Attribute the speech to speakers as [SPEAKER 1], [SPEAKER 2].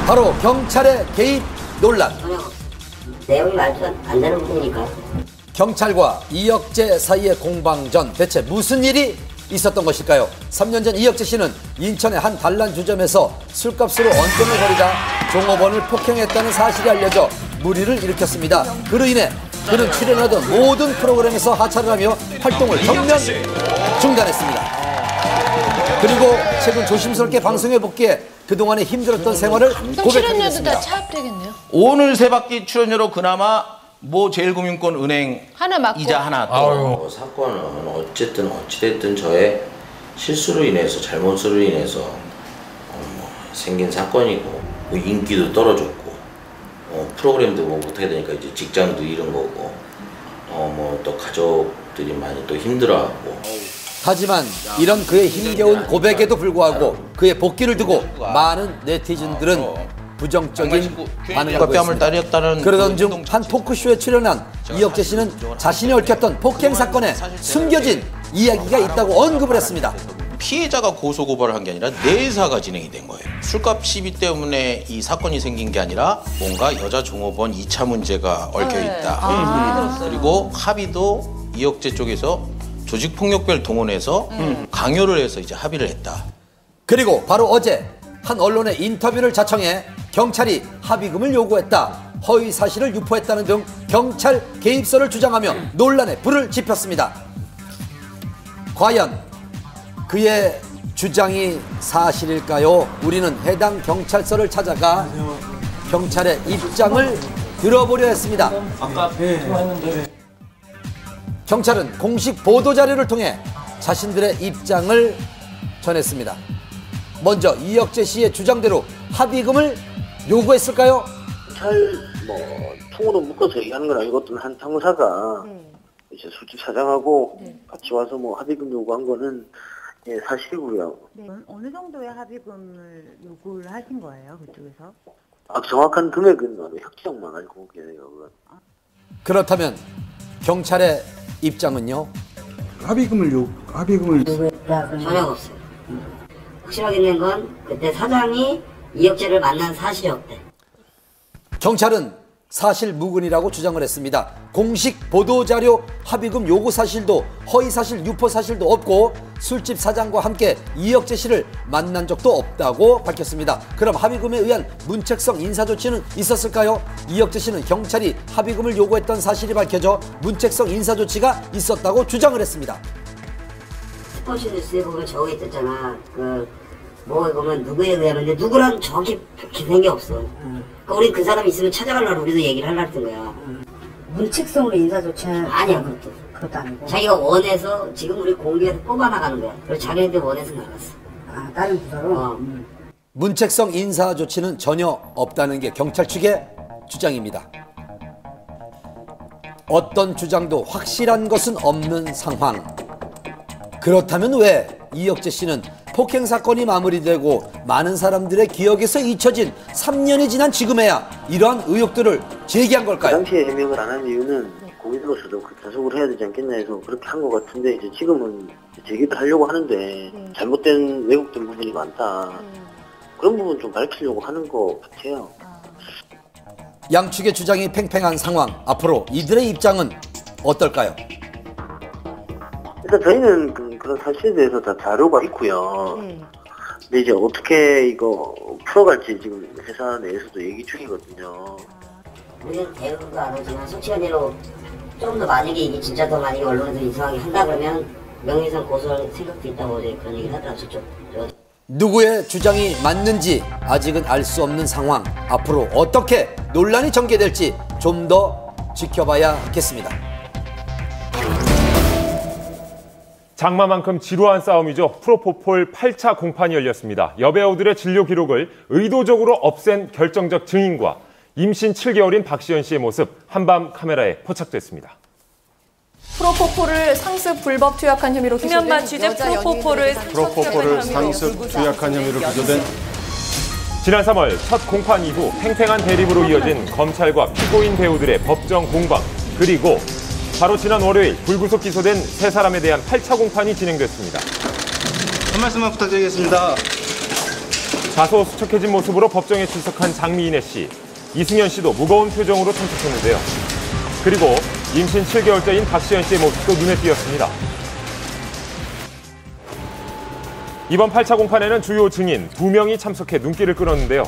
[SPEAKER 1] 바로 경찰의 개입 논란.
[SPEAKER 2] 내용이 말도 안 되는 부분이니까.
[SPEAKER 1] 경찰과 이혁재 사이의 공방전, 대체 무슨 일이 있었던 것일까요? 3년 전 이혁재 씨는 인천의 한 단란주점에서 술값으로 언쟁을 벌이다 종업원을 폭행했다는 사실이 알려져 물의를 일으켰습니다. 그로 인해 그는 출연하던 모든 프로그램에서 하차를 하며 활동을 전면 중단했습니다. 그리고 최근 조심스럽게 방송에 복귀해 그동안의 힘들었던 생활을 고백했습니다.
[SPEAKER 3] 차압되겠네요.
[SPEAKER 4] 오늘 세 바퀴 출연료로 그나마 뭐 제일금융권 은행
[SPEAKER 3] 하나 맞고
[SPEAKER 4] 이자 하나 또.
[SPEAKER 5] 사건은 어쨌든 어찌됐든 저의 실수로 인해서 잘못으로 인해서 생긴 사건이고 뭐 인기도 떨어졌고 프로그램도 뭐 못하게 되니까 이제 직장도 잃은 거고 뭐 또 가족들이 많이 또 힘들어하고.
[SPEAKER 1] 하지만 이런 그의 힘겨운 고백에도 불구하고 그의 복귀를 두고 많은 네티즌들은 부정적인 반응을 보였습니다. 그러던 중 한 토크쇼에 출연한 이혁재 씨는 자신이 얽혔던 폭행 사건에 숨겨진 이야기가 있다고 언급을 했습니다.
[SPEAKER 4] 피해자가 고소고발을 한 게 아니라 내사가 진행이 된 거예요. 술값 시비 때문에 이 사건이 생긴 게 아니라 뭔가 여자 종업원 2차 문제가 얽혀 있다. 그리고 합의도 이혁재 쪽에서 조직폭력배를 동원해서 강요를 해서 이제 합의를 했다.
[SPEAKER 1] 그리고 바로 어제 한 언론의 인터뷰를 자청해 경찰이 합의금을 요구했다, 허위 사실을 유포했다는 등 경찰 개입설을 주장하며 논란에 불을 지폈습니다. 과연 그의 주장이 사실일까요? 우리는 해당 경찰서를 찾아가 경찰의 입장을 들어보려 했습니다.
[SPEAKER 6] 아까 통화했는데.
[SPEAKER 1] 경찰은 공식 보도자료를 통해 자신들의 입장을 전했습니다. 먼저 이혁재 씨의 주장대로 합의금을 요구했을까요?
[SPEAKER 7] 통으로 묶어서 얘기하는 건 아니고 어떤 한 상무사가 이제 술집 사장하고 같이 와서 합의금 요구한 거는 사실이고요.
[SPEAKER 8] 네. 어느 정도의 합의금을 요구를 하신 거예요, 그쪽에서?
[SPEAKER 7] 정확한 금액은 혁정만 알고 계세요.
[SPEAKER 1] 그렇다면 경찰의 입장은요?
[SPEAKER 2] 합의금을 전혀 없어요. 확실하게 있는 건 그때 사장이 이혁재를 만난 사실이 없대.
[SPEAKER 1] 경찰은 사실 무근이라고 주장을 했습니다. 공식 보도자료 합의금 요구 사실도 허위사실 유포 사실도 없고 술집 사장과 함께 이혁재 씨를 만난 적도 없다고 밝혔습니다. 그럼 합의금에 의한 문책성 인사조치는 있었을까요? 이혁재 씨는 경찰이 합의금을 요구했던 사실이 밝혀져 문책성 인사조치가 있었다고 주장을 했습니다.
[SPEAKER 2] 스포츠 뉴스에 보면 저거 있었잖아. 뭐에 보면 누구에 의하면 누구랑 정확히 밝힌 게 없어. 그러니까 우리 그 사람 있으면 찾아가려고 우리도 얘기를 하려고 했던 거야.
[SPEAKER 8] 문책성으로 인사조치는
[SPEAKER 2] 아니야,
[SPEAKER 8] 그것도 아니고.
[SPEAKER 2] 자기가 원해서 지금 우리 공개해서 뽑아나가는 거야. 그래서 자기한테 원해서 나갔어.
[SPEAKER 8] 다른 부서로?
[SPEAKER 1] 문책성 인사 조치는 전혀 없다는 게 경찰 측의 주장입니다. 어떤 주장도 확실한 것은 없는 상황. 그렇다면 왜 이혁재 씨는 폭행 사건이 마무리되고 많은 사람들의 기억에서 잊혀진 3년이 지난 지금에야 이러한 의혹들을 제기한 걸까요?
[SPEAKER 7] 그 당시에 해명을 안 한 이유는 고민으로서도 단속을 해야 되지 않겠나 해서 그렇게 한 것 같은데 이제 지금은 제기를 하려고 하는데 잘못된 왜곡된 부분이 많다. 그런 부분 좀 밝히려고 하는 것 같아요.
[SPEAKER 1] 양측의 주장이 팽팽한 상황. 앞으로 이들의 입장은 어떨까요?
[SPEAKER 7] 일단 저희는 그런 사실에 대해서 다 자료가 있고요. 근데 이제 어떻게 이거 풀어갈지 지금 회사 내에서도 얘기 중이거든요.
[SPEAKER 2] 우리는 대응도 안 하지만 솔직한대로 좀 더 만약에 이게 진짜 더 만약에 언론에서 이상하게 한다 그러면 명예훼손 고소할 생각도 있다고 어제 그런 얘기를 하더라고요. 저쪽.
[SPEAKER 1] 누구의 주장이 맞는지 아직은 알 수 없는 상황. 앞으로 어떻게 논란이 전개될지 좀 더 지켜봐야겠습니다.
[SPEAKER 9] 장마만큼 지루한 싸움이죠. 프로포폴 8차 공판이 열렸습니다. 여배우들의 진료 기록을 의도적으로 없앤 결정적 증인과 임신 7개월인 박시연 씨의 모습 한밤 카메라에 포착됐습니다.
[SPEAKER 3] 프로포폴을 상습 불법 투약한 혐의로
[SPEAKER 10] 김연마 취재 프로포폴을
[SPEAKER 9] 상습 투약한 혐의로 기소된 지난 3월 첫 공판 이후 팽팽한 대립으로 이어진 검찰과 피고인 배우들의 법정 공방. 그리고 바로 지난 월요일 불구속 기소된 세 사람에 대한 8차 공판이 진행됐습니다.
[SPEAKER 6] 한 말씀만 부탁드리겠습니다.
[SPEAKER 9] 다소 수척해진 모습으로 법정에 출석한 장미인혜 씨. 이승현 씨도 무거운 표정으로 참석했는데요. 그리고 임신 7개월째인 박시연 씨의 모습도 눈에 띄었습니다. 이번 8차 공판에는 주요 증인 2명이 참석해 눈길을 끌었는데요.